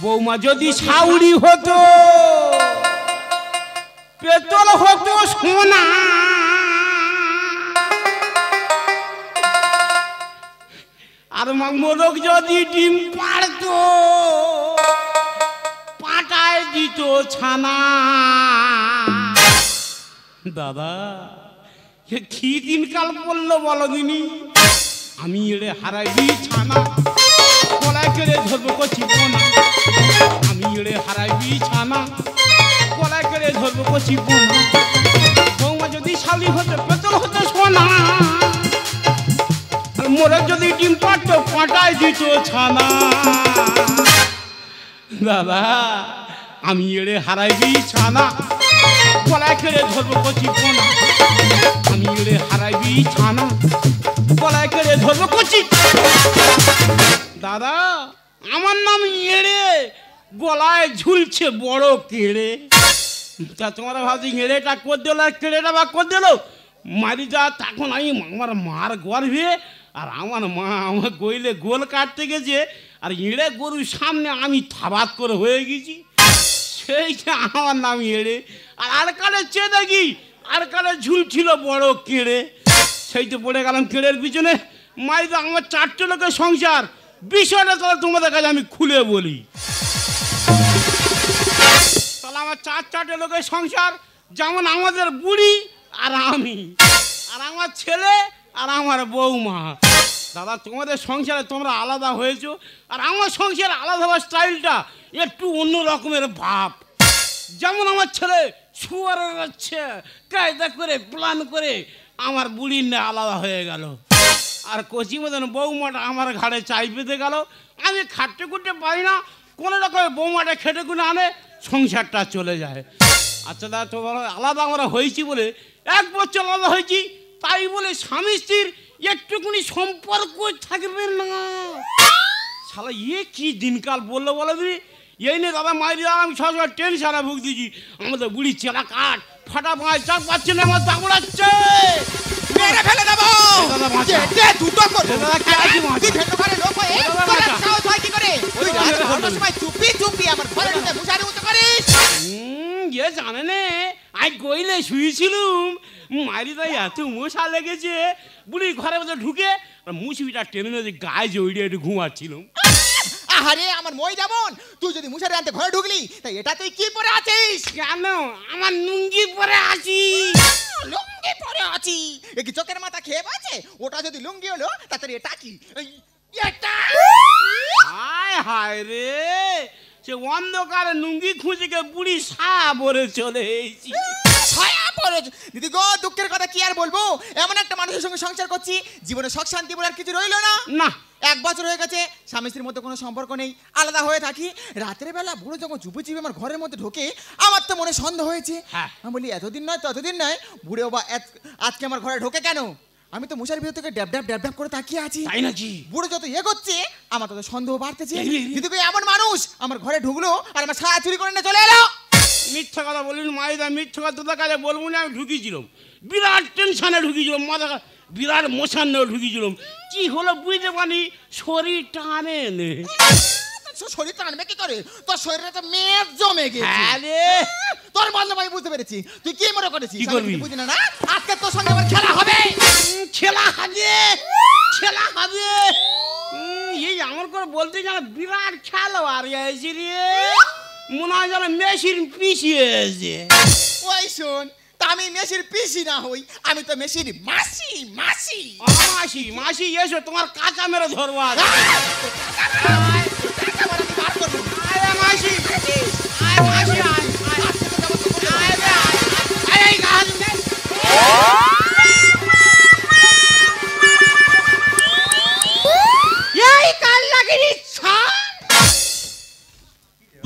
বৌমা যদি শাউরি হতো পেতল হতো সোনা, আর মোরগ যদি ডিম পারতো পাটায় দিত ছানা। দাদা কি দিনকাল বললো বলো দিনি, আমি এড়ে হারাইবি ছানা, গলায় কেড়ে ধরবো কচি পোনা। আমি এড়ে হারাইবি ছানা, গলায় কেড়ে ধরবো কচি পোনা। বৌমা যদি শালি হতো পেতল হতো সোনা, আর মোরগ যদি ডিম পারতো পাটায় দিত ছানা। দাদা আমি এড়ে হারাইবি ছানা, গলায় কেড়ে ধরবো কচি পোনা। আমি এড়ে হারাইবি ছানা, গলায় কেড়ে ধরবো কচি। দাদা আমার নাম এড়ে, গলায় ঝুলছে বড় কেড়ে। তা তোমরা ভাবছি এড়েটা কর দিল আর কেড়েটা বা কর দিল। মারি যা তখন আমি আমার মার গর্ভে, আর আমার মা আমার গইলে গোল কাটতে গেছে, আর এড়ে গরুর সামনে আমি থাবাত করে হয়ে গেছি। সেইটা আমার নাম এড়ে। আর কালে চেয়ে দেখি আর কালে ঝুলছিল বড় কেড়ে, সেইটা পড়ে গেলাম কেড়ের পিছনে। মাইদা আমার 4টে লোকের সংসার, বিষয়টা তাহলে তোমাদের কাছে আমি খুলে বলি। তাহলে আমার 4 লোকের সংসার, যেমন আমাদের বুড়ি আর আমি, আর আমার ছেলে আর আমার বৌমা। দাদা তোমাদের সংসারে তোমরা আলাদা হয়েছো, আর আমার সংসারে আলাদা হওয়ার স্টাইলটা একটু অন্য রকমের ভাব। যেমন আমার ছেলে শুয়ারের হচ্ছে কায়দা করে প্ল্যান করে আমার বুড়ির না আলাদা হয়ে গেল, আর কচি মতন বৌমাটা আমার ঘাড়ে চাই পেতে গেল। আমি খাটতে খুঁটতে পারি না, কোনো রকম বৌমাটা খেটে খুঁটে আনে, সংসারটা চলে যায়। আচ্ছা দাদা তোমার আলাদা আমরা হয়েছি বলে 1 বছর আলাদা হয়েছি, তাই বলে স্বামী স্ত্রীর একটুকুনি সম্পর্ক থাকবে না। শালা কি দিনকাল বললো বলো দিদি। এই নিয়ে দাদা মাইরি আমি সবসময় টেনশনে ভুগ দিয়েছি। আমাদের বুড়ি চেলা কাঠ ফাটা পাঁচ চাপ পাচ্ছে না, আমার দাঁড়াচ্ছে মেরে ফেলে দেবো। দাদা বাঁচা দুটো করে দাদা কে আছে মাছ তুই ভেটো করে লোক হয়ে তোরা সাহস হয় কি করে ওই রাত ভালো সময় চুপি চুপি আমার ঘরে ঢুকে মুশারি উঠতে করিস। জানে না আজ কইলে শুয়েছিলুম, মারি তাই এত মশা লেগেছে, বুড়ি ঘরে মধ্যে ঢুকে মুসিটা টেনে নিয়ে গায়ে জড়িয়ে একটু ঘুমাচ্ছিলাম। আরে আমার মই যেমন, তুই যদি মুশারি আনতে ঘরে ঢুকলি তাই এটা তুই কি পরে আছিস? কেন আমার লুঙ্গি পরে আছি। লুঙ্গি পরে আছি এ কি চোখের মাথা খেয়ে আছে? ওটা যদি লুঙ্গি হলো তাহলে এটা কি? এটা হায় হায় রে, সে অন্ধকারে লুঙ্গি খুঁজে গিয়ে বুড়ি ছায়া পরে চলে এসেছি। ছায়া পরে দিদি গো, দুঃখের কথা কি আর বলবো, এমন একটা মানুষের সঙ্গে সংসার করছি, জীবনে সুখ শান্তি বলে আর কিছু রইলো না। না 1 বছর হয়ে গেছে স্বামী স্ত্রীর মধ্যে কোনো সম্পর্ক নেই, আলাদা হয়ে থাকি। রাতের বেলা বুড়ো যখন চুপি চুপি আমার ঘরের মধ্যে ঢোকে, আমার তো মনে সন্দেহ হয়েছে। আমি বলি এতদিন নয় ততদিন নয়, বুড়ো বা আজকে আমার ঘরে ঢোকে কেন? আমি তো মশারির ভিতর থেকে ড্যাব ড্যাব ড্যাব ড্যাব করে তাকিয়ে আছি। তাই নাকি? বুড়ো যত করছে আমার তত সন্দেহ বাড়তেছে। দিদি এমন মানুষ আমার ঘরে ঢুকলো আর আমার ছায়া চুরি করে নিয়ে চলে এলো। মিথ্যা কথা বলিস মাইদা, মিথ্যা কথা তোদের কাছে বলবো না। আমি ঢুকিয়েছিলাম, বিরাট টেনশনে ঢুকিয়েছিলাম, মাথা বিরাট মশান নিয়ে ঢুকিয়েছিলাম। কি হলো বুঝতে পারি, শরীর টানে নে। শরীর টানবে কি করে? তোর শরীরে তো মেদ জমে গেছে। আরে তোর বললে আমি বুঝতে পেরেছি তুই কি মনে করেছিস। কি করবি? বুঝি না না আজকে তোর সঙ্গে আমার খেলা হবে। খেলা হবে, খেলা হবে। এই আমার করে বলতে যেন বিরাট খেলোয়াড় এসে রে, মনে হয় যেন মেশিন পিছিয়েছে। ওই শোন, তা আমি মেশির পিসি না হই, আমি তো মেশির মাসি। মাসি মাসি মাসি এসো, তোমার কাঁচা মেরে ধরবো। মাসি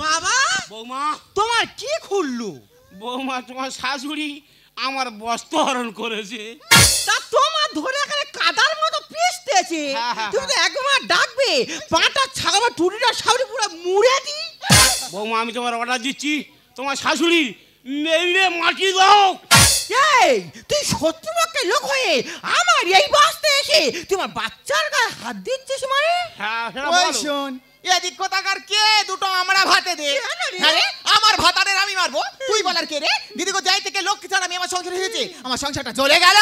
বাবা বৌমা, তোমার কি খুললো? বৌমা তোমার শাশুড়ি আমার বস্ত্রহরণ করেছে। তা তোমার ধরে এখানে কাদার মতো পিষতেছে, তুমি তো একবার ডাকবে পাটা ছাগল টুটিটা সাবরি পুরো মুড়ে দি। বৌমা আমি তোমার অর্ডার দিচ্ছি, তোমার শাশুড়ি মেরে মাটি দাও। এই তুই শত্রুপক্ষের লোক হয়ে আমার এই বাসতে এসে তোমার বাচ্চার গায়ে হাত দিচ্ছিস মানে? ওই শোন, এদিক কোথাকার কে দুটো আমরা ভাতে দে। আরে আমার ভাতারের আমি মারবো, তুই বলার কে রে? দিদি গো যাই থেকে লক্ষ্মী ছাড়া আমি আমার সংসার হয়েছে, আমার সংসারটা জ্বলে গেল।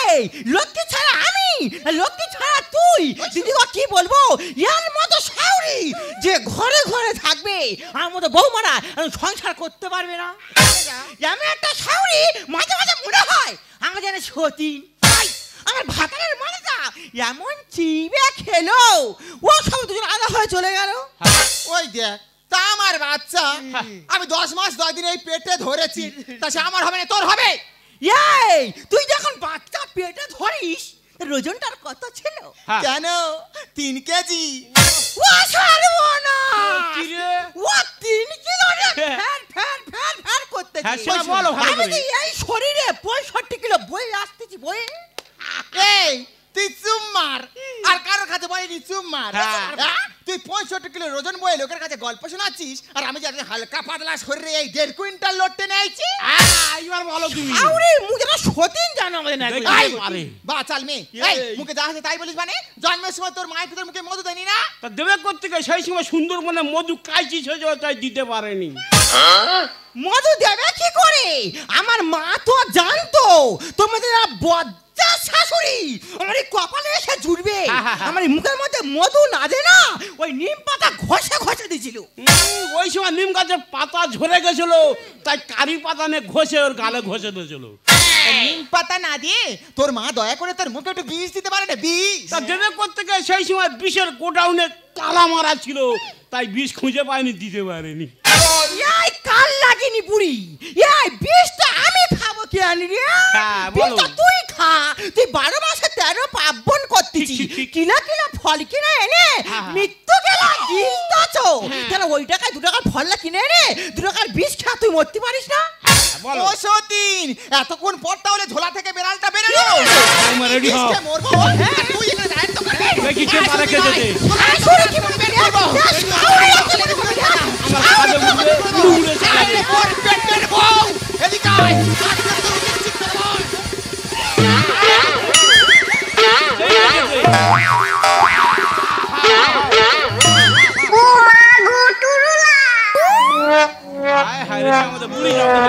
এই লক্ষ্মী ছাড়া আমি, লক্ষ্মী ছাড়া তুই, দিদি কি বলবো, ইয়ার মতো শাউরি যে ঘরে ঘরে থাকবে আমার মতো বৌমারা সংসার করতে পারবে না। আমি একটা শাউরি, মাঝে মাঝে মনে হয় আমার যেন সতী। আমার ভাতারের মানেটা এমন চিবে খেলো, ও সব দুজন আলাদা হয়ে চলে গেল। ওই দেখ, তা আমার বাচ্চা আমি 10 মাস 10 দিন এই পেটে ধরেছি, তা সে আমার হবে না তোর হবে? এই তুই যখন বাচ্চা পেটে ধরিস ওজনটার কত ছিল? কেন 3 কেজি? ও সারবনা, কি রে? ও 3 কিলো রে, ফ্যান ফ্যান ফ্যান ফ্যান করতেছি। হ্যাঁ, সেটা বলো ভালো আমি করে। এই শরীরে 65 কিলো বই আসতেছি বই। এই তুই চুপ মার, আর কারোর কাছে বলিনি চুপ মার। হ্যাঁ। তুই 65 কিলো ওজন বয়ে লোকের কাছে গল্প শোনাচ্ছিস, আর আমি যাতে হালকা পাতলা শরীরে এই 1.5 কুইন্টাল লোড টেনে আইছি। এইবার বলো তুমি। আউরে মুজরা সতীন জানাবে না। দেখি এই, পারে। বা চাল মেয়ে, এই মুখে যা আছে তাই বলিস মানে? জন্মের সময় তোর মায়ের তোদের মুখে মধু দেয়নি না? তা দেবে করতে গিয়ে সেই সময় সুন্দরবনে মধু কাইছি সেজন্য তাই দিতে পারেনি। মধু দেবে কি করে? আমার মা তো জানতো তোমাদের বজ্জা শাশুড়ি আমার এই কপালে এসে জুড়বে, আমার এই মুখের মধ্যে মধু না দে না ওই নিম পাতা ঘষে ঘষে দিছিল। ওই সময় নিম গাছের পাতা ঝরে গেছিল, তাই কারি পাতা নিয়ে ঘষে ওর গালে ঘষে দিয়েছিল। নিম পাতা না দিয়ে তোর মা দয়া করে তোর মুখে একটু বিষ দিতে পারে না? বিষ তা দেবে করতে গিয়ে সেই সময় বিষের গোডাউনে তালা মারা ছিল, তাই বিষ খুঁজে পায়নি, দিতে পারেনি। এই কাল লাগেনি বুড়ি, এই বিষটা আমি খাবো কি আনি রে? হ্যাঁ, বলো। বিষটা তুই খা, তুই 12 মাসে 13 পার্বণ করতেছি, কিলা কিলা ফল কিনে এনে মৃত্যু গেলা গিলতাছো, কেন ওই টাকায় 2 টাকার ফলটা কিনে এনে 2 টাকার বিষ খা তুই মরতে পারিস না? বলো। ও সতীন, এতক্ষণ পর তাহলে ঝোলা থেকে বেড়ালটা বেরোলো। আমার রেডি হও। বিষে মরবো, তুই এখানে দাঁড়িয়ে তো করবি। দেখি কে পারে কে যেতে। শাশুড়ি কি বলবে রে? শাশুড়ি কি বলবে রে? আমার কাজে উঠবে, উড়ে চলে আরে যাবে। ওর পেটের বউ, এদিকে আয়। আজকে তোর চিৎ করে বল। হায় হায় রে, আমাদের বুড়ি যাবে।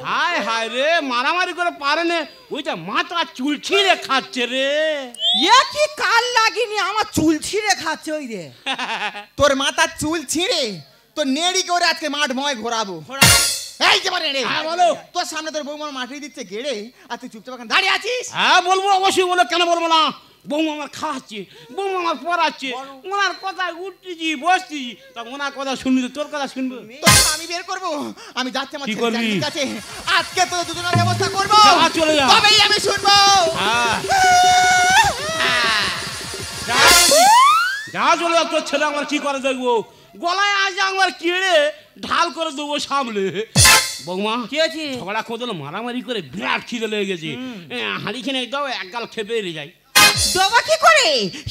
হায় হায় রে, মারামারি করে পারে না, ওইটা মাথা চুল ছিঁড়ে খাচ্ছে রে। এ কি কাল লাগেনি, আমার চুল ছিঁড়ে খাচ্ছে ওই রে। তোর মাথার চুল ছিঁড়ে তোর নেড়ি করে আজকে মাঠ ময় ঘোরাবো। এই যে মানে রে, হ্যাঁ, বলো। তোর সামনে তোর বৌমা মাটি দিচ্ছে গেড়ে, আর তুই চুপচাপ এখানে দাঁড়িয়ে আছিস। হ্যাঁ বলবো, অবশ্যই বলো, কেন বলবো না। বৌমা আমার খাওয়াচ্ছে, বৌমা আমার পড়াচ্ছে, ওনার কথায় উঠতেছি বসছি, তা ওনার কথা শুনবি তো তোর কথা শুনবো? তোর আমি বের করবো, আমি যাচ্ছি আমার কি ছেলে করবি? চাকরির কাছে, আজকে তোর দুজনের ব্যবস্থা করবো। যা, চলে যা। তবেই আমি শুনবো। হ্যাঁ যা চলে যা, তোর ছেলে আমার কি করে দেখবো। গলায় আজ আমার কেড়ে ঢাল করে দেবো সামলে। বৌমা কি আছে? ঝগড়া কোদল মারামারি করে বিরাট খিদে লেগে গেছে, হাঁড়ি খেনে দাও, এক গাল খেপে এড়ে যাই। দেবা কি করে?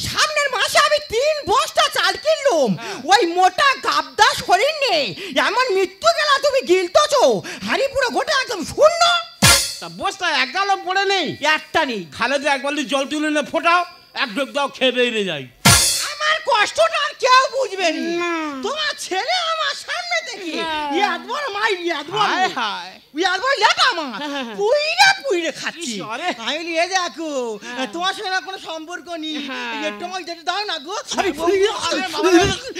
সামনের মাসে আমি 3 বস্তা চাল কিনলাম, ওই মোটা গাবদা শরীর নেই, এমন মৃত্যু গেলা তুমি গিলতেছো, হাড়ি পুরো গোটা একদম শূন্য। তা বস্তা এক গালও পড়ে নেই, একটা নেই। খালে তো এক বালতি জল তুলে নিয়ে ফোটাও, এক ঢোক দাও, খেয়ে এড়ে যাই। আমার কষ্টটা আর কেউ বুঝবে না, তোমার ছেলে আমার সামনে থেকে ইয়াদ বড় মাই ইয়াদ বড় হায় হায়। ইয়াদ বড় লেটা আমার পুইরে পুইরে খাচ্ছি। ইস, আরে। আমি নিয়ে দেখো তোমার সঙ্গে আমার কোনো সম্পর্ক নেই, একটু আমাকে যেতে দাও না গো, আমি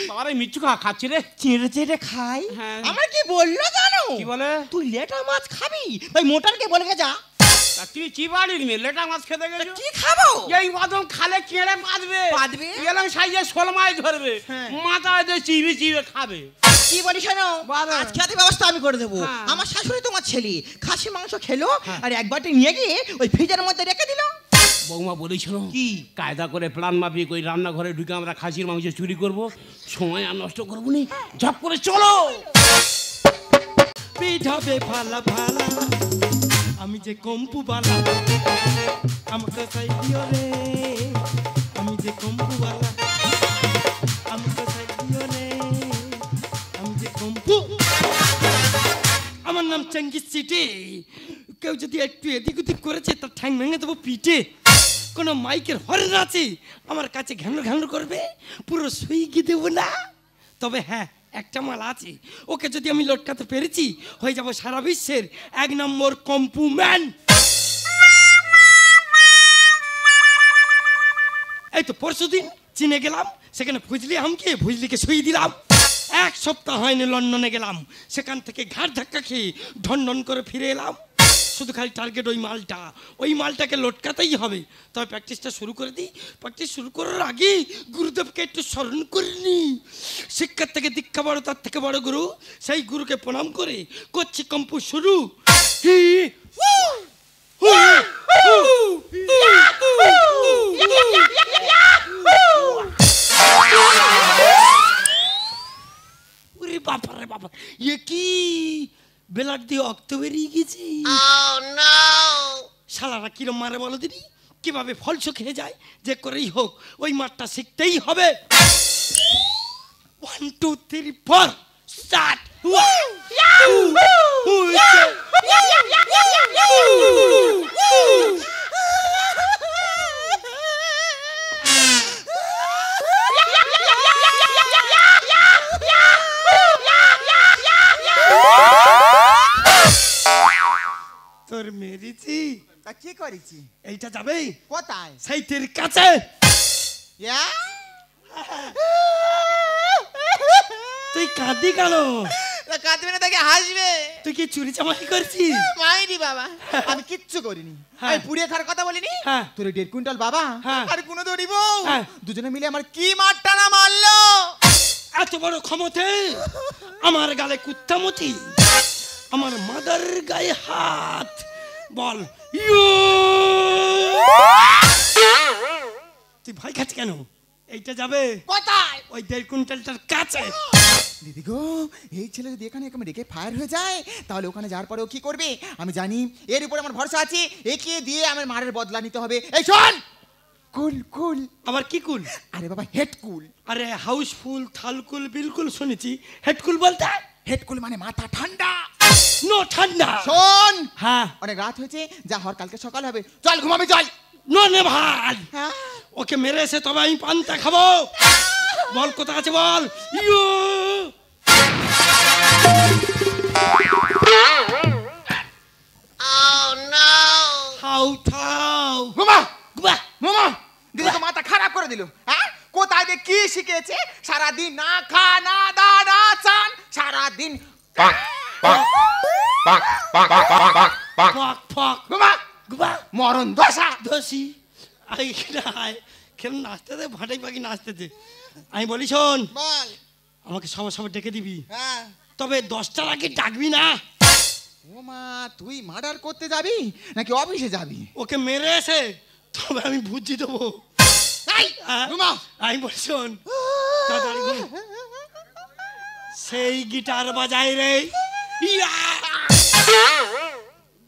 বাবারে মিচ্ছু খাচ্ছে রে। চেড়ে চেড়ে খাই। হ্যাঁ। আমার কি বললো জানো? কি বলে? তুই লেটা মাছ খাবি, ভাই মোটারকে বলে গে যা। তা তুই কি বাড়ির মেয়ে লেটা মাছ খেতে গেছো? কি খাবো? এই বাদম খালে কেড়ে বাঁধবে, বাঁধবে? এলাম সাইজে 16 মাছ ধরবে, হ্যাঁ। মাথায় দিয়ে চিবি চিবে খাবে। কি বলিস শোনো, বলো। আজ খেতে ব্যবস্থা আমি করে দেবো। হ্যাঁ। আমার শাশুড়ি তোমার ছেলে খাসি মাংস খেলো, আর এক বাটি নিয়ে গিয়ে ওই ফ্রিজের মধ্যে রেখে দিল। বৌমা বলেছিল কি? কায়দা করে প্ল্যান মাফিক ওই রান্নাঘরে ঢুকে আমরা খাসির মাংস চুরি করব, সময় আর নষ্ট করবো নি, ঝপ করে চলো। পিঠাবে ভালা ভালা, আমি যে কম্পু বালা, আমাকে চাই দিও রে, আমি যে কম্পু বালা, আমাকে চাই দিও রে, আমি যে কম্পু। আমার নাম চেঙ্গিস সিটি, কেউ যদি একটু এদিক ওদিক করেছে তার ঠ্যাং ভেঙে দেবো পিঠে। কোনো মাইকের হরেন আছে আমার কাছে ঘ্যানর ঘ্যানর করবে, পুরো সুইগি দেবো না। তবে হ্যাঁ, একটা মাল আছে, ওকে যদি আমি লটকাতে পেরেছি হয়ে যাব সারা বিশ্বের 1 নম্বর কম্পু ম্যান। এই তো পরশুদিন চীনে গেলাম, সেখানে ফজলিকে শুয়ে দিলাম। 1 সপ্তাহ হয়নি লন্ডনে গেলাম, সেখান থেকে ঘাট ধাক্কা খেয়ে ঢন করে ফিরে এলাম। শুধু খালি টার্গেট ওই মালটাকে লটকাতেই হবে। তবে প্র্যাকটিসটা শুরু করে দিই। প্র্যাকটিস শুরু করার আগে গুরুদেবকে একটু স্মরণ করে নিই। শিক্ষার থেকে দীক্ষা বড়, তার থেকে বড় গুরু, সেই গুরুকে প্রণাম করে করছি কম্পু শুরু। বাবা বাবা, এ কি বেলার দিয়ে রক্ত বেরিয়ে গেছি। শালারা কিরম মারে বলো দিদি, কিভাবে ফলস খেয়ে যায়, যে করেই হোক ওই মাঠটা শিখতেই হবে। 1 2 3 4 স্টার্ট। তোর মেরেছি, তা কি করেছি? এইটা যাবে কোথায়? সেইটির কাছে। তুই কাঁদি কেন? কাঁদবে না, তাকে হাসবে। তুই কি চুরি চামারি করছিস? মাইরি বাবা, আমি কিচ্ছু করিনি। আমি পুড়িয়ে খাওয়ার কথা বলিনি। তোর 1.5 কুইন্টাল বাবা আর কোনো ধরিব, দুজনে মিলে আমার কি মারটা না মারলো। এত বড় ক্ষমতা আমার গালে কুত্তামতি, আমার মাদার গায়ে হাত। বল তুই ভয় খাচ্ছিস কেন? এইটা যাবে কোথায়? ওই 1.5 কুইন্টালটার কাছে। দিদি গো, এই ছেলে যদি এখানে রেখে ফায়ার হয়ে যায় তাহলে ওখানে যাওয়ার পরেও কি করবে আমি জানি। এর উপরে আমার ভরসা আছে, একে দিয়ে আমার মারের বদলা নিতে হবে। এই শোন, কুল কুল। আবার কি কুল? আরে বাবা, হেড কুল। আরে হাউসফুল, থালকুল, বিলকুল শুনেছি। হেডকুল বলতে? হেড কুল মানে মাথা ঠান্ডা। নো ঠান্ডা। শোন, হ্যাঁ, অনেক রাত হয়েছে, যা হওয়ার কালকে সকাল হবে। চল ঘুমাবি, চল। নো নে ভাই, হ্যাঁ, ওকে মেরে এসে তবে আমি পান্তা খাবো। বল কোথা আছে বল। ইয়ো ঠাউ ঠাউ। ঘুমা ঘুমা। মামা, দিদি তো মাথা খারাপ করে দিল। হ্যাঁ, কোথায় যে কি শিখেছে? সারাদিন না খা না দা না চান, সারাদিন ফক ফক। ঘুমা ঘুমা। মরণ দশা। দোষী আই নাই কেন নাচতে দে, ভাটাই পাখি নাচতে দে। আমি বলি শোন, বল। আমাকে সবার সবার ডেকে দিবি, হ্যাঁ। তবে 10টার আগে ডাকবি না। ও মা, তুই মার্ডার করতে যাবি নাকি অফিসে যাবি? ওকে মেরে এসে তবে আমি বুঝি দেবো। আমি বলি শোন, তাড়াতাড়ি ঘুম। সেই গিটার বাজাই রে,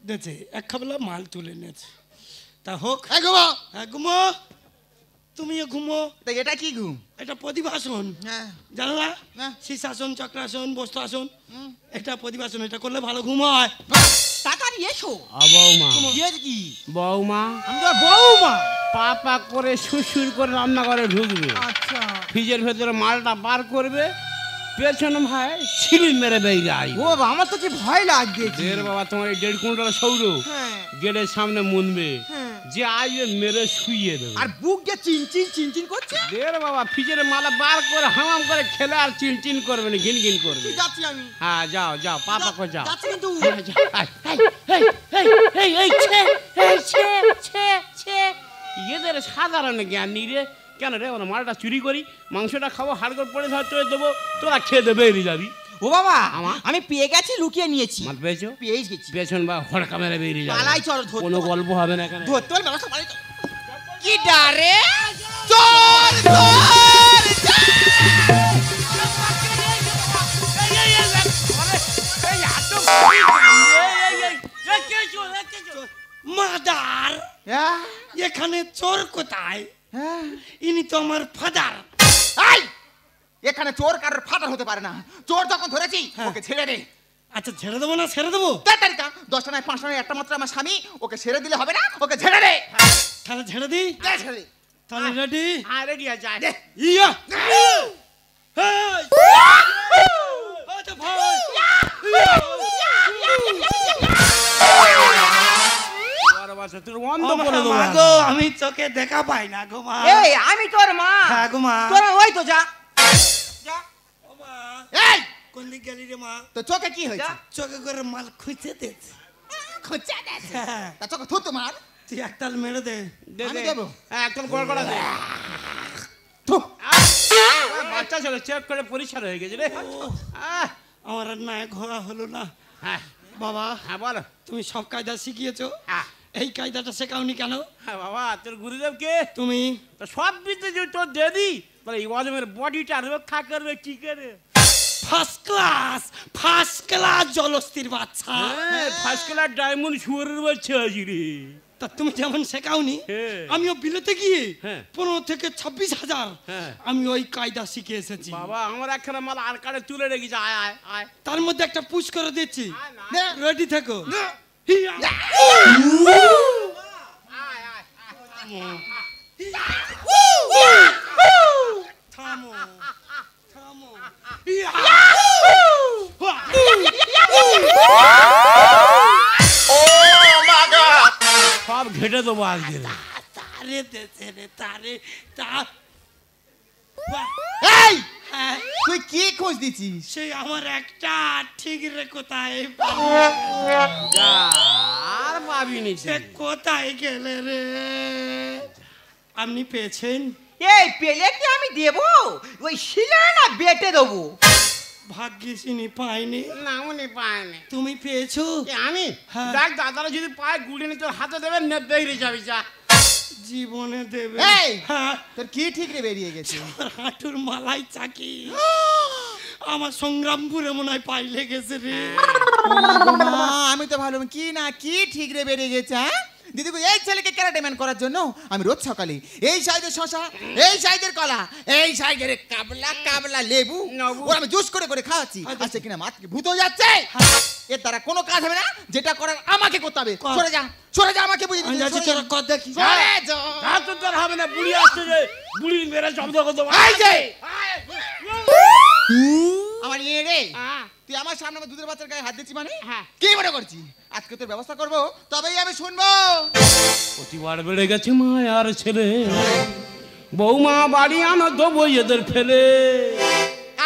দেখছে এক খাবলা মাল তুলে নিয়েছে। তা হোক, ঘুমা। হ্যাঁ ঘুমো, তুমিও ঘুমো। এটা কি ঘুম? এটা প্রতিভাসন, হ্যাঁ। জানলা না। শীর্ষাসন, চক্রাসন, বস্ত্রাসন, এটা প্রতিভাসন। এটা করলে ভালো ঘুম হয়। তাড়াতাড়ি এসো। বৌমা, কি? বৌমা আমি তো বৌমা। পাপা করে সুসুর করে রান্না করে ঢুকবে, আচ্ছা। ফ্রিজের ভেতরে মালটা বার করবে, পেছনে ভাই ছিলি মেরে বেরিয়ে আই। ও বাবা, আমার তো কি ভয় লাগছে। দের বাবা, তোমার এই 1.5 কুইন্টাল সৌর হ্যাঁ। গেটের সামনে মুনবে, হ্যাঁ। যে আইবে মেরে শুইয়ে দেবে। আর বুক যে চিনচিন করছে। দের বাবা, ফ্রিজের মালা বার করে হামাম করে খেলে আর চিনচিন করবে না, ঘিন ঘিন করবে। যাচ্ছি আমি। হ্যাঁ যাও যাও, পাপা কো যাও। যাচ্ছি কিন্তু। হ্যাঁ, যাও। এদের সাধারণ জ্ঞান নেই রে। কেন রে, ওরা মালটা চুরি করি, মাংসটা খাবো, হাড় করে পড়ে ধর তোর দেবো, তোরা খেয়ে দেবে বেরিয়ে যাবি। ও বাবা, আমার? আমি পেয়ে গেছি, লুকিয়ে নিয়েছি। মাল পেয়েছো? পেয়ে গেছি। পেছন বা হড়কা মেরে বেরিয়ে যাবে। পালাই চলো, ধরতে কোনো হবে। গল্প হবে না এখানে। ধরতে পারবে ব্যবস্থা পালাই তো। কি ডারে? চোর চোর। মাদার, এখানে চোর কোথায়? ইনি তো আমার ফাদার। এখানে চোর কারোর ফাদার হতে পারে না। চোর যখন ধরেছি ওকে ছেড়ে দে। আচ্ছা ছেড়ে দেবো না ছেড়ে দেবো? 10টা নয় 5টা নয়, একটা মাত্র আমার স্বামী, ওকে ছেড়ে দিলে হবে না, ওকে ছেড়ে দে। তাহলে ছেড়ে দি তাহলে রেডি হ্যাঁ রেডি আছে আয়। ইয়া হেই আচ্ছা ভাই আরে বাচ্চা তুই অন্ধ করে দেবো মা গো আমি চোখে দেখা পাই না গো মা এই আমি তোর মা হ্যাঁ গো মা তোরা ওই তো যা যা ও মা এই কোন দিক গেলি রে মা তো চোখে কি হয়েছে চোখে করে মাল খুঁজে দে খুঁজে দেখ হ্যাঁ তা চোখে থুতু মার তুই একটাল মেরে দে দে আমি দে দেবো। হ্যাঁ একদম গড় গড়া দে থু। বাচ্চা ছেলে চেক করে পরিষ্কার হয়ে গেছে রে আহ, আমার আর না ঘোরা হলো না হ্যাঁ বাবা হ্যাঁ বল তুমি সব কায়দা শিখিয়েছো হ্যাঁ এই কায়দাটা শেখাওনি কেন হ্যাঁ বাবা তোর গুরুদেব কে তুমি তো সব বিদ্যে যে তোর দিদি বলে এই অজমের বডিটা রক্ষা করবে কি করে ফার্স্ট ক্লাস জলস্থির বাচ্চা হ্যাঁ ফার্স্ট ক্লাস ডায়মন্ড শুয়ারের বাচ্চা আছি রে তা তুমি যেমন শেখাওনি হ্যাঁ। আমিও বিলেতে গিয়ে হ্যাঁ। 15 থেকে 26,000 হ্যাঁ। আমি ওই কায়দা শিখে এসেছি বাবা আমার একখানা মাল আর কার্ডে তুলে রেখেছে আয় আয় আয় তার মধ্যে একটা পুশ করে দিচ্ছি আয় না, নে। রেডি থেকো হিয়া। আয় আয় থামো থামো হিয়া। সব ঘেটে দেবো আজকে তারে দেছে রে তারে তা এই হ্যাঁ, তুই কি খোঁজ দিছিস সেই আমার একটা ঠিক রে কোথায় যা, আর পাবি নি সে কোথায় গেলে রে আপনি পেয়েছেন এই পেলে কি আমি দেব ওই শিলা না বেটে দেবো ভাগ্যিসিনি পাইনি না উনি পায়নি তুমি পেয়েছো আমি হ্যাঁ। দেখ দাদারা যদি পায় গুলি নিয়ে তোর হাতে দেবে নেবেই যাবি যা জীবনে দেবে এই! হ্যাঁ তোর কি ঠিক রে বেরিয়ে গেছে আমার হাঁটুর মালাই চাকি আমার সংগ্রামপুরে মনে হয় পাই লেগেছে রে মা, আমি তো ভালো কি না কি ঠিক রে বেরিয়ে গেছে হ্যাঁ দিদি গো, এই ছেলেকে ক্যারাটেম্যান করার জন্য আমি রোজ সকালে এই সাইজের শশা এই সাইজের কলা এই সাইজের কাবলা কাবলা লেবু নেবু। ও আমি জুস করে করে খাওয়াচ্ছি আচ্ছা কিনা মাত্র ভূত হয়ে যাচ্ছে এর দ্বারা কোনো কাজ হবে না যেটা করার আমাকে করতে হবে কর। সরে যা আমাকে বুঝিয়ে আমি দিতে, যাচ্ছি সরে যা। তোরা কর দেখি সরে যা। তা তো তোর হবে না বুড়ি আসছে যে বুড়ি মেরে শব্দ করতে এই যে আমার ইয়ে রে তুই আমার সামনে আমার দুধের বাচ্চার গায়ে হাত দিচ্ছি মানে হ্যাঁ। কি মনে করছি আজকে তোর ব্যবস্থা করবো তবেই আমি শুনবো প্রতিবার বেড়ে গেছে মায়ার ছেলে বৌমা বাড়ি আনো দেবো এদের ফেলে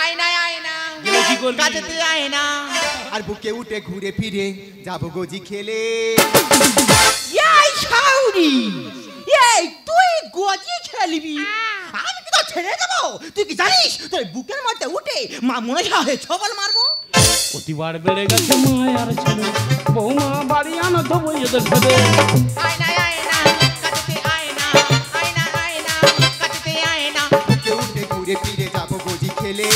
আয়না আয়না গেলে কি করবি? কাজেতে আয়না আর বুকে উঠে ঘুরে ফিরে যাবো গজি খেলে এই শাউরি এই তুই গজি খেলবি আমি কি তো ছেড়ে দেবো তুই কি জানিস তোর বুকের মধ্যে উঠে মা মনে হয় ছবল মারবো প্রতিবার বেড়ে গেছে মায়ার ছেলে বৌমা বাড়ি আনো দেবো এদের ফেলে আয়না আয়না কাজেতে আয়না আয়না আয়না কাজেতে আয়না বুকে উঠে ঘুরে ফিরে যাবো গজি খেলে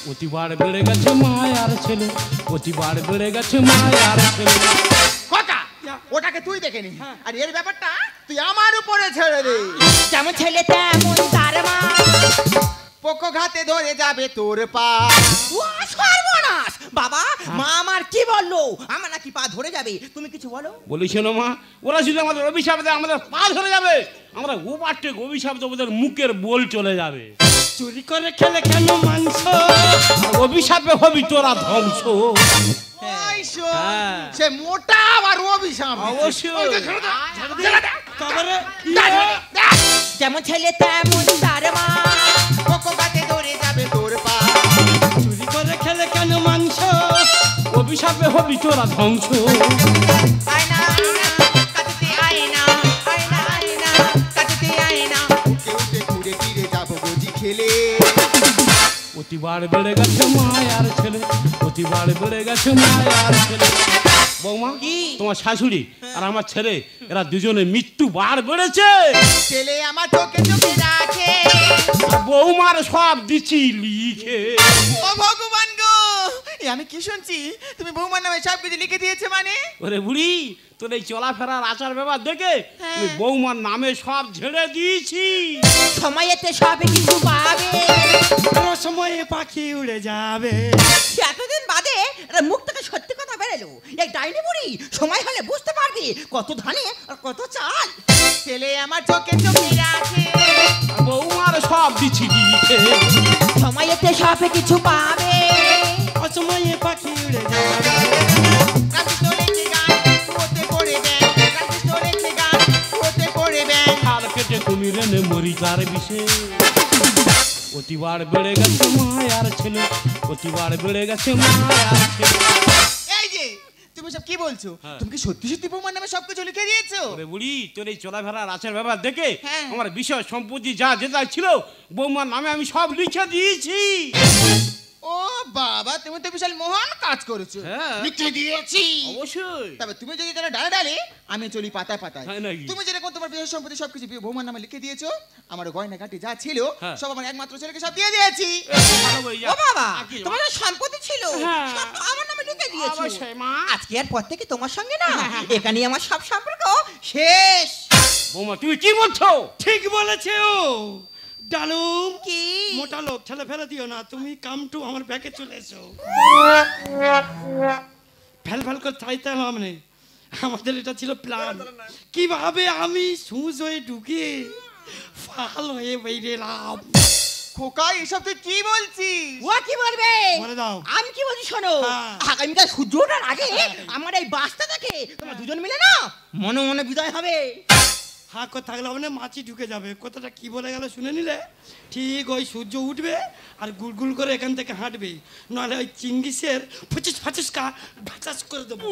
প্রতিবার বেড়ে গেছে মায়ার ছেলে প্রতিবার বেড়ে গেছে মায়ার ছেলে কথা ওটাকে তুই দেখে নি আর এর ব্যাপারটা তুই আমার উপরে ছেড়ে দে যেমন ছেলে তেমন তার মা পোক ঘাতে ধরে যাবে তোর পা ও সর্বনাশ বাবা মা আমার কি বললো আমার নাকি পা ধরে যাবে তুমি কিছু বলো বলিস না মা ওরা শুধু আমাদের অভিশাপ দেয় আমাদের পা ধরে যাবে আমরা ওপারটে অভিশাপ দেবো ওদের মুখের বোল চলে যাবে চুরি করে খেলে কেন মাংস আর অভিশাপে হবি তোরা ধ্বংস ওই শো, হ্যাঁ। সে মোটা আবার অভিশাপ দিচ্ছে। অবশ্যই তারপরে যেমন ছেলে তেমন তার মা পোক ঘাতে ধরে যাবে তোর পা চুরি করে খেলে কেন মাংস অভিশাপে হবি তোরা ধ্বংস আয়না আয়না কাজেতে আয়না আয়না আয়না কাজেতে আয়না বুকে উঠে ঘুরে ফিরে যাবো গজি খেলে প্রতিবার বেড়ে গেছে মায়ার ছেলে প্রতিবার বেড়ে গেছে মায়ার ছেলে বৌমা কি? তোমার শাশুড়ি আর আমার ছেলে এরা দুজনে মৃত্যু বার বেড়েছে ছেলে আমার চোখে চোখে রাখে আর বৌমার সব দিচ্ছি লিখে ও ভগবান গো এ আমি কি শুনছি তুমি বৌমার নামে সব কিছু লিখে দিয়েছে মানে ওরে বুড়ি তোর এই চলাফেরার আচার ব্যবহার দেখে আমি বৌমার নামে সব ঝেড়ে দিয়েছি সময়েতে সব কিছু পাবে কোনো সময়ে পাখি উড়ে যাবে এতদিন বাদে এরা মুখ থেকে সত্যি কথা বেড়ে এলো। এই ডাইনি বুড়ি সময় হলে বুঝতে পারবি কত ধানে আর কত চাল। ছেলে আমার চোখে চোখে রাখে, বৌমার সব দিছি দিছে, সময়েতে সব কিছু পাবে, অসময়ে পাখি উড়ে যাবে। কাঁদিস তো রেখে গান ওতে পড়ে দেন, কাঁদিস তো রেখে গান ওতে পড়ে দেন। আর কেটে কুমির এনে মরি তার বিষে। অতিবার বেড়ে গেছে মায়ার ছেলে, অতিবার বেড়ে গেছে মায়ার ছেলে। এই যে তুমি সব কি বলছো? হ্যাঁ। তুমি কি সত্যি সত্যি বৌমার নামে সবকিছু লিখে দিয়েছো? ওরে বুড়ি, তোর এই চলাফেরার আচার ব্যাপার দেখে হ্যাঁ। আমার বিষয় সম্পত্তি যা যেটা ছিল বৌমার নামে আমি সব লিখে দিয়েছি। ও বাবা, তুমি তো বিশাল মহান কাজ করেছো। হ্যাঁ। লিখে দিয়েছি অবশ্যই। তবে তুমি যদি তাহলে ডালে ডালে, আমি চলি পাতায় পাতায়। তাই নাকি? তুমি যেরকম তোমার বিশেষ সম্পত্তি সবকিছু বৌমার নামে লিখে দিয়েছো, আমার গয়না কাটি যা ছিল হ্যাঁ। সব আমার একমাত্র ছেলেকে সব দিয়ে দিয়েছি। ভালো বই যা। ও বাবা আর কি? তোমার যে সম্পত্তি ছিল হ্যাঁ। সব তো আমার নামে লিখে দিয়েছো। অবশ্যই মা। আজকে আর পর থেকে তোমার সঙ্গে না এখানে আমার সব সম্পর্ক শেষ। বৌমা তুমি কি বলছো? ঠিক বলেছে ও ডালুম। কি মোটা লোক ঠেলে ফেলে দিও না, তুমি কাম টু আমার ব্যাগে চলে এসো। ফেল ফেল করে চাইতে হবে না, আমাদের এটা ছিল প্ল্যান। কিভাবে আমি সুজ হয়ে ঢুকে ফাল হয়ে বেরিয়ে এলাম। খোকা, এসব তুই কি বলছিস? ও কি বলবে? বলে দাও। আমি কি বলছি শোনো, হ্যাঁ। আগামীকাল সূর্য ওঠার আগে আমার এই বাসটা থেকে তোমরা দুজন মিলে না মনে মনে বিদায় হবে। হাঁ করে থাকলে হবে না, মাছি ঢুকে যাবে। কথাটা কি বলে গেল শুনে নিলে? ঠিক ওই সূর্য উঠবে আর গুলগুল করে এখান থেকে হাঁটবে, নাহলে ওই চিঙ্গিসের ফুচিস ফাচুসকা ভাচাস করে দেবো।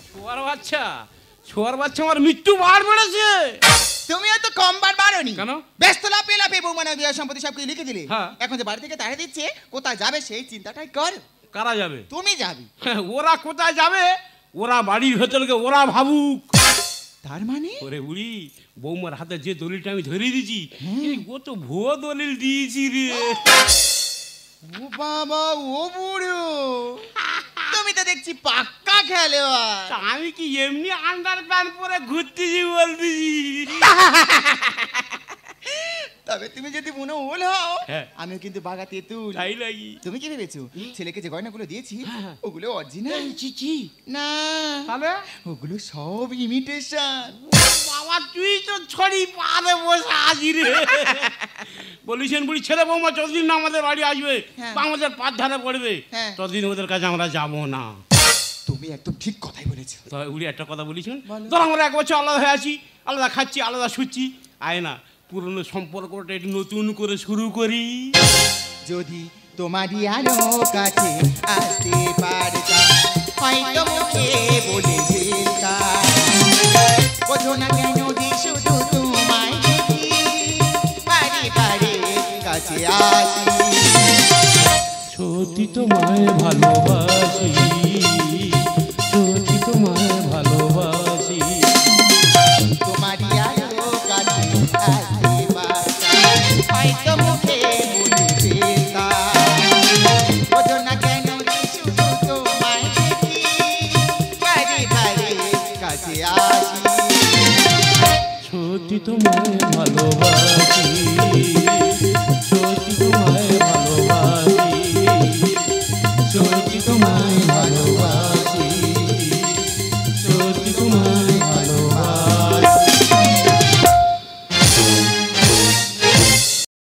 ছোয়ার বাচ্চা, ছোয়ার বাচ্চা আমার মৃত্যু বার বেড়েছে। তুমি এত কম বার বারোনি কেন? ব্যস্ত লাপে লাপে বৌমার নামে বিয়ের সম্পত্তি সবকিছু লিখে দিলে। হ্যাঁ। এখন যে বাড়ি থেকে তাড়িয়ে দিচ্ছে, কোথায় যাবে সেই চিন্তাটাই কর। কারা যাবে? তুমি যাবি। ওরা কোথায় যাবে? ওরা বাড়ির ভেতরকে ওরা ভাবুক। তার মানে ওরে বুড়ি, বৌমার হাতে যে দলিলটা আমি ধরিয়ে দিয়েছি, ও তো ভুয়ো দলিল দিয়েছি রে। ও বাবা, ও বুড়ো, তুমি তো দেখছি পাক্কা খেলোয়াড়। তা আমি কি এমনি আন্ডার প্যান্ট পরে ঘুরতেছি বলতেছি? তবে তুমি যদি মনে ওল হও, হ্যাঁ। আমিও কিন্তু বাগা তেঁতুল। তাই লাগি। তুমি কি ভেবেছো ছেলেকে যে গয়নাগুলো দিয়েছি হ্যাঁ। ওগুলো অরিজিনাল? চিচি না, তাহলে ওগুলো সব ইমিটেশন। বাবা তুই তো ছড়ি পারে বসে আছি রে। বলিসেন বুড়ি, ছেলে বৌমা যতদিন না আমাদের বাড়ি আসবে হ্যাঁ। বা আমাদের পাঁচ ধারে পড়বে, হ্যাঁ। ততদিন ওদের কাছে আমরা যাবো না। তুমি একদম ঠিক কথাই বলেছো। তবে উড়ি একটা কথা বলিছেন, বলো। ধর আমরা এক বছর আলাদা হয়ে আছি, আলাদা খাচ্ছি, আলাদা শুচ্ছি, আয় না পুরনো সম্পর্কটা একটু নতুন করে শুরু করি। যদি তোমারই আলো কাছে আসতে পারতাম, হয়তো মুখে বলে ফেলতাম, বোঝো না কেন যে শুধু তোমায় দেখি, বারে বারে কাছে আসি। সত্যি তোমায় ভালোবাসি, সত্যি তোমায় ভালোবাসি। তোমারই আলো কাছে আসতে পারতাম, হয়তো মুখে বলে ফেলতাম, বোঝো না কেন যে শুধু তোমায় দেখি, বারে বারে কাছে আসি। সত্যি তোমায় ভালোবাসি, সত্যি তোমায় ভালোবাসি, সত্যি তোমায়